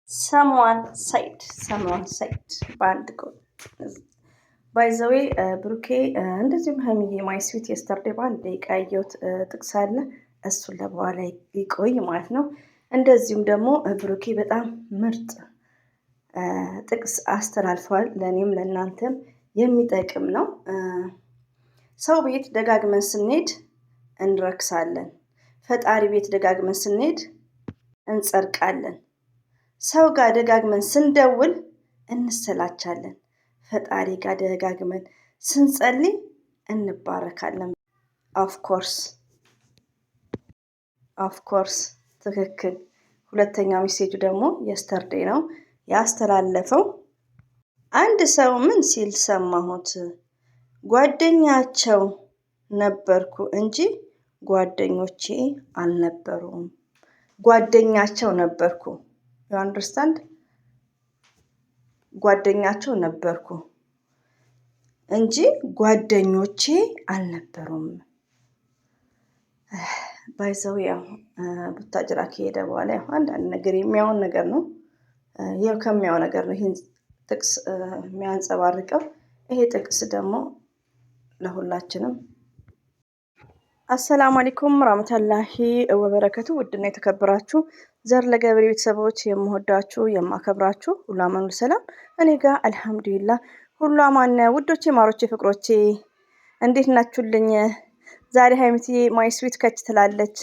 ሰምዋን ሳይድ በአንድ ጎን ባይዘዌ ብሩኬ እንደዚሁም ሀይሚዬ ማይ ስዊት የስተርዴ በአንድ ደቂቃ ያየሁት ጥቅስ አለ። እሱን ለበኋላ ይቆይ ማለት ነው። እንደዚሁም ደግሞ ብሩኬ በጣም ምርጥ ጥቅስ አስተላልፏል። ለእኔም ለእናንተም የሚጠቅም ነው። ሰው ቤት ደጋግመን ስንሄድ እንረክሳለን። ፈጣሪ ቤት ደጋግመን ስንሄድ እንጸድቃለን። ሰው ጋር ደጋግመን ስንደውል እንሰላቻለን። ፈጣሪ ጋር ደጋግመን ስንጸልይ እንባረካለን። ኦፍኮርስ ትክክል። ሁለተኛው ሜሴጁ ደግሞ የስተርዴ ነው ያስተላለፈው። አንድ ሰው ምን ሲል ሰማሁት? ጓደኛቸው ነበርኩ እንጂ ጓደኞቼ አልነበሩም። ጓደኛቸው ነበርኩ። ዩ አንደርስታንድ? ጓደኛቸው ነበርኩ እንጂ ጓደኞቼ አልነበሩም። ባይዘው ያው ቡታጅራ ከሄደ በኋላ ያው አንዳንድ ነገር የሚያውን ነገር ነው። ያው ከሚያው ነገር ነው ይሄን ጥቅስ የሚያንጸባርቀው። ይሄ ጥቅስ ደግሞ ለሁላችንም አሰላሙ አለይኩም ወራህመቱላሂ ወበረከቱ። ውድና የተከበራችሁ ዘር ለገብሬ ቤተሰቦች የምወዳችሁ የማከብራችሁ ሁሉ አማኑ ሰላም፣ እኔ ጋር አልሐምዱሊላህ ሁሉ አማን ነው። ውዶቼ ማሮቼ ፍቅሮቼ እንዴት ናችሁልኝ? ዛሬ ሀይሚቲ ማይ ስዊት ከች ትላለች።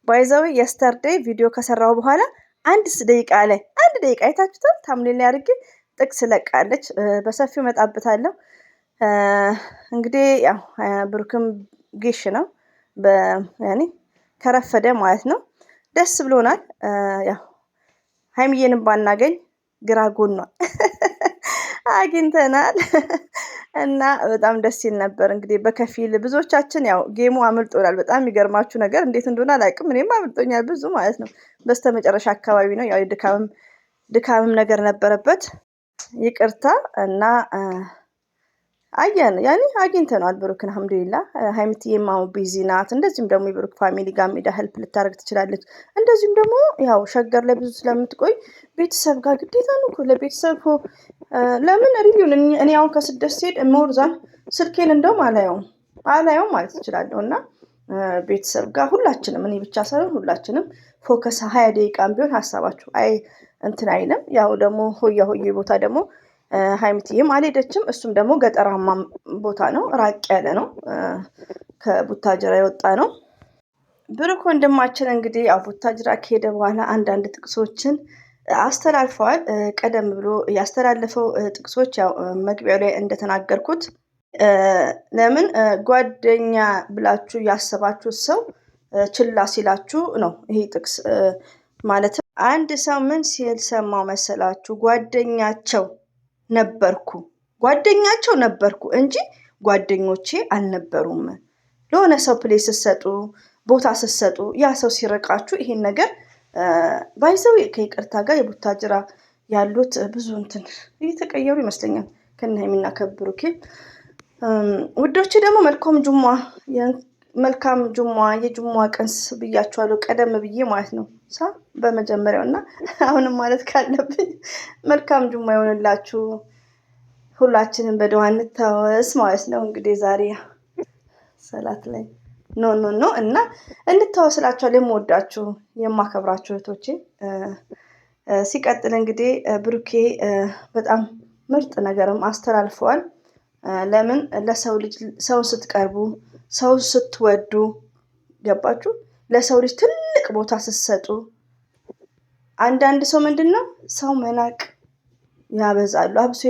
ባይዘው የስተርዴይ ቪዲዮ ከሰራው በኋላ አንድ ደቂቃ አይታችሁታል። ታምሌል ላይ አድርጌ ጥቅስ ለቃለች። በሰፊው መጣበታለሁ። እንግዲህ ያው ብሩክም ጊሽ ነው ያኔ ከረፈደ ማለት ነው። ደስ ብሎናል። ያው ሀይሚዬንም ባናገኝ ግራ ጎኗ አግኝተናል እና በጣም ደስ ይል ነበር። እንግዲህ በከፊል ብዙዎቻችን ያው ጌሙ አምልጦናል። በጣም የሚገርማችሁ ነገር እንዴት እንደሆነ አላውቅም። እኔም አምልጦኛል ብዙ ማለት ነው። በስተመጨረሻ አካባቢ ነው ያው ድካምም ነገር ነበረበት። ይቅርታ እና ያኔ አግኝተናል ብሩክን አልሐምዱሊላህ። ሀይሚትዬም አሁን ቢዚ ናት። እንደዚሁም ደግሞ የብሩክ ፋሚሊ ጋር ሜዳ ሄልፕ ልታደርግ ትችላለች። እንደዚሁም ደግሞ ያው ሸገር ላይ ብዙ ስለምትቆይ ቤተሰብ ጋር ግዴታ ነው እኮ ለቤተሰብ ለምን ሪቪውን እኔ አሁን ከስደት ስሄድ ሞርዛን ስልኬን እንደውም አላየውም ማለት እችላለሁ። እና ቤተሰብ ጋር ሁላችንም እኔ ብቻ ሳይሆን ሁላችንም ፎከስ 20 ደቂቃም ቢሆን ሀሳባችሁ እንትን አይልም። ያው ደግሞ ሆያ ቦታ ደግሞ ሀይሚትዬም አልሄደችም። እሱም ደግሞ ገጠራማ ቦታ ነው፣ ራቅ ያለ ነው፣ ከቡታጅራ የወጣ ነው። ብሩክ ወንድማችን እንግዲህ ያው ቡታጅራ ከሄደ በኋላ አንዳንድ ጥቅሶችን አስተላልፈዋል። ቀደም ብሎ ያስተላለፈው ጥቅሶች ያው መግቢያው ላይ እንደተናገርኩት ለምን ጓደኛ ብላችሁ ያሰባችሁት ሰው ችላ ሲላችሁ ነው ይሄ ጥቅስ ማለት። አንድ ሰው ምን ሲል ሰማው መሰላችሁ? ጓደኛቸው ነበርኩ እንጂ ጓደኞቼ አልነበሩም። ለሆነ ሰው ፕሌስ ስትሰጡ፣ ቦታ ስትሰጡ ያ ሰው ሲርቃችሁ ይሄን ነገር ባይዘው ከይቅርታ ጋር የቡታጅራ ያሉት ብዙ እንትን እየተቀየሩ ይመስለኛል ከነ ሀይሚና ከብሩኬ ውዶቼ። ደግሞ መልካም ጁማ የጁማ ቀንስ ብያችኋለሁ፣ ቀደም ብዬ ማለት ነው በመጀመሪያው እና አሁንም ማለት ካለብኝ መልካም ጁማ ይሆንላችሁ። ሁላችንም በዱዓ እንታወስ ማለት ነው። እንግዲህ ዛሬ ሰላት ላይ ኖ እና እንታወስላችኋለሁ። የምወዳችሁ የማከብራችሁ እህቶቼ። ሲቀጥል እንግዲህ ብሩኬ በጣም ምርጥ ነገርም አስተላልፈዋል። ለምን ለሰው ልጅ ሰውን ስትቀርቡ፣ ሰው ስትወዱ፣ ገባችሁ? ለሰው ልጅ ትልቅ ቦታ ስትሰጡ፣ አንዳንድ ሰው ምንድነው ሰው መናቅ ያበዛሉ። አብሶ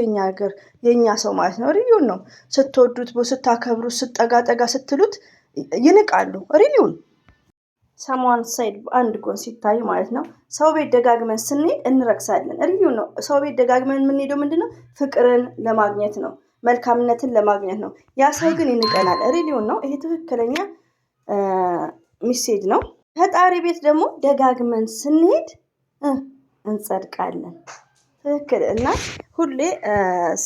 የኛ ሰው ማለት ነው። ሪሊውን ነው ስትወዱት፣ ስታከብሩት፣ ስጠጋ ስትሉት ይንቃሉ። ሪሊውን ሰምዋን ሳይድ አንድ ጎን ሲታይ ማለት ነው። ሰው ቤት ደጋግመን ስንሄድ እንረክሳለን። ሪሊውን ነው። ሰው ቤት ደጋግመን የምንሄደው ምንድነው ፍቅርን ለማግኘት ነው፣ መልካምነትን ለማግኘት ነው። ያ ሰው ግን ይንቀናል። ሪሊውን ነው። ይሄ ትክክለኛ ሚሴጅ ነው። ፈጣሪ ቤት ደግሞ ደጋግመን ስንሄድ እንጸድቃለን። ትክክል። እና ሁሌ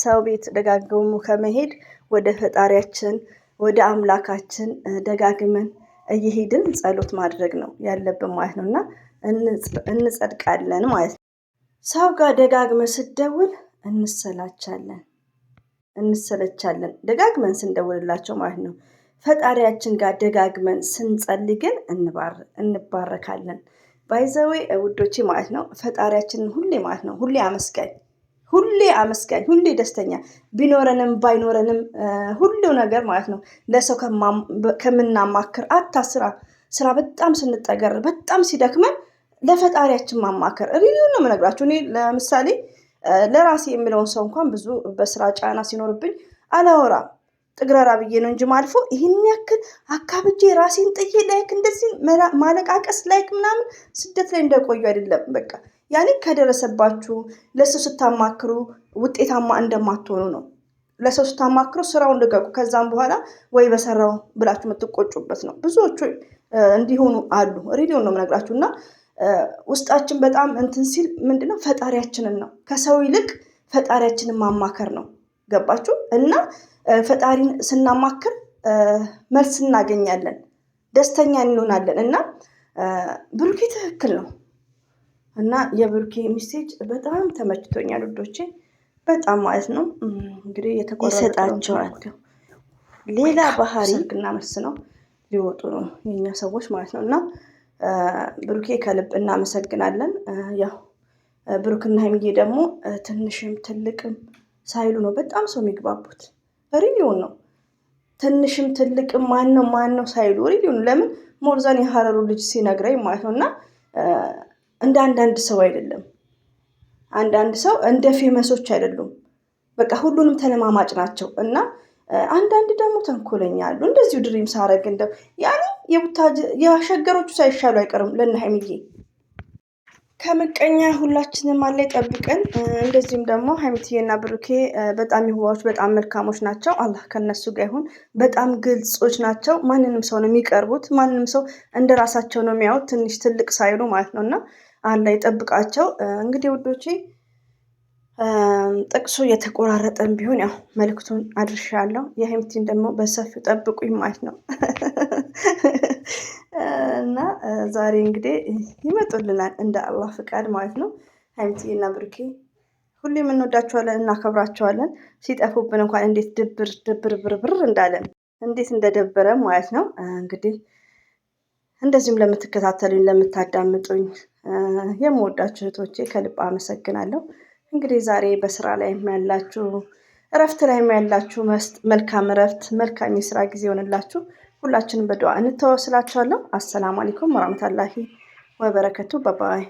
ሰው ቤት ደጋግሞ ከመሄድ ወደ ፈጣሪያችን ወደ አምላካችን ደጋግመን እየሄድን ጸሎት ማድረግ ነው ያለብን ማለት ነው። እና እንጸድቃለን ማለት ነው። ሰው ጋር ደጋግመን ስትደውል እንሰለቻለን ደጋግመን ስንደውልላቸው ማለት ነው። ፈጣሪያችን ጋር ደጋግመን ስንጸልይ ግን እንባረካለን። ባይ ዘ ዌይ ውዶቼ ማለት ነው ፈጣሪያችንን ሁሌ ማለት ነው ሁሌ አመስጋኝ ሁሌ ደስተኛ ቢኖረንም ባይኖረንም ሁሉ ነገር ማለት ነው ለሰው ከምናማክር ስራ በጣም ስንጠገር በጣም ሲደክመን ለፈጣሪያችን ማማከር ሪሊውን ነው የምነግራችሁ። እኔ ለምሳሌ ለራሴ የምለውን ሰው እንኳን ብዙ በስራ ጫና ሲኖርብኝ አላወራም። ጥግረራ ብዬ ነው እንጂ ማልፎ ይህን ያክል አካብጄ ራሴን ጥዬ ላይክ እንደዚህ ማለቃቀስ ላይክ ምናምን ስደት ላይ እንደቆዩ አይደለም። በቃ ያኔ ከደረሰባችሁ ለሰው ስታማክሩ ውጤታማ እንደማትሆኑ ነው። ለሰው ስታማክሩ ስራውን ልቀቁ፣ ከዛም በኋላ ወይ በሰራው ብላችሁ የምትቆጩበት ነው። ብዙዎቹ እንዲሆኑ አሉ። ሬዲዮን ነው የምነግራችሁ። እና ውስጣችን በጣም እንትን ሲል ምንድነው ፈጣሪያችንን ነው ከሰው ይልቅ ፈጣሪያችንን ማማከር ነው። ገባችሁ? እና ፈጣሪን ስናማክር መልስ እናገኛለን፣ ደስተኛ እንሆናለን። እና ብሩኬ ትክክል ነው። እና የብሩኬ ሚሴጅ በጣም ተመችቶኛል ውዶቼ፣ በጣም ማለት ነው። እንግዲህ ይሰጣቸዋል። ሌላ ባህሪ እና መልስ ነው ሊወጡ ነው የኛ ሰዎች ማለት ነው። እና ብሩኬ ከልብ እናመሰግናለን። ያው ብሩክና ሀይሚዬ ደግሞ ትንሽም ትልቅም ሳይሉ ነው በጣም ሰው የሚግባቡት። ሪሊውን ነው ትንሽም ትልቅም ማን ነው ሳይሉ ሪሊውን። ለምን ሞርዛን የሀረሩ ልጅ ሲነግረኝ ማለት ነው። እና እንደ አንዳንድ ሰው አይደለም። አንዳንድ ሰው እንደ ፌመሶች አይደሉም። በቃ ሁሉንም ተለማማጭ ናቸው። እና አንዳንድ ደግሞ ተንኮለኛ አሉ። እንደዚሁ ድሪም ሳረግ እንደው ያኔ የሸገሮቹ ሳይሻሉ አይቀርም ለእነ ሀይሚዬ። ከምቀኛ ሁላችንም አለ ይጠብቀን። እንደዚሁም ደግሞ ሀይሚዬና ብሩኬ በጣም የዋሆች በጣም መልካሞች ናቸው። አላህ ከነሱ ጋር ይሁን። በጣም ግልጾች ናቸው። ማንንም ሰው ነው የሚቀርቡት። ማንንም ሰው እንደ ራሳቸው ነው የሚያዩት፣ ትንሽ ትልቅ ሳይሉ ማለት ነው። እና አላህ ይጠብቃቸው። እንግዲህ ውዶቼ ጥቅሱ የተቆራረጠን ቢሆን ያው መልዕክቱን አድርሻለሁ። የሀይሚዬን ደግሞ በሰፊው ጠብቁኝ ማለት ነው። እና ዛሬ እንግዲህ ይመጡልናል እንደ አላህ ፍቃድ ማለት ነው። ሀይሚዬና ብሩኬ ሁሌም እንወዳቸዋለን፣ እናከብራቸዋለን። ሲጠፉብን እንኳን እንዴት ድብር ብርብር እንዳለን እንዴት እንደደበረ ማለት ነው። እንግዲህ እንደዚሁም ለምትከታተሉኝ ለምታዳምጡኝ የምወዳችሁ እህቶቼ ከልብ አመሰግናለሁ። እንግዲህ ዛሬ በስራ ላይ ያላችሁ እረፍት ላይ ያላችሁ መልካም እረፍት መልካም የስራ ጊዜ ሆንላችሁ። ሁላችንም በዱዓ እንተዋወስላችኋለሁ። አሰላሙ አለይኩም ወራህመቱላሂ ወበረከቱ። ባባይ